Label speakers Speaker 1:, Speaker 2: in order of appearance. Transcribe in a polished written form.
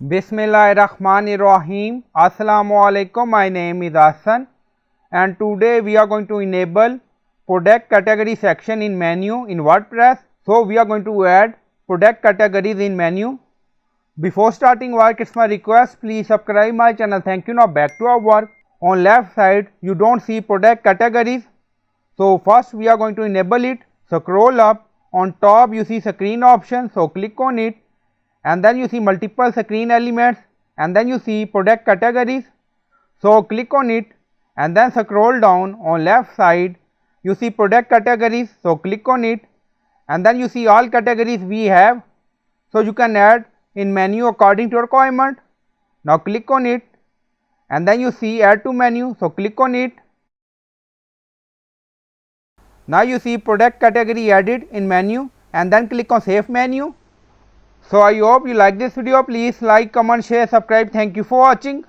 Speaker 1: Bismillahirrahmanirrahim. Assalamu alaikum. My name is Hassan and today we are going to enable product category section in menu in WordPress. So we are going to add product categories in menu. Before starting work, it's my request, please subscribe my channel. Thank you. Now back to our work. On left side you don't see product categories. So first we are going to enable it. Scroll up, on top you see screen option, so click on it. And then you see multiple screen elements and then you see product categories, so click on it and then scroll down. On left side you see product categories, so click on it and then you see all categories we have, so you can add in menu according to your requirement. Now click on it and then you see add to menu, so click on it. Now you see product category added in menu and then click on save menu. So I hope you like this video. Please like, comment, share, subscribe. Thank you for watching.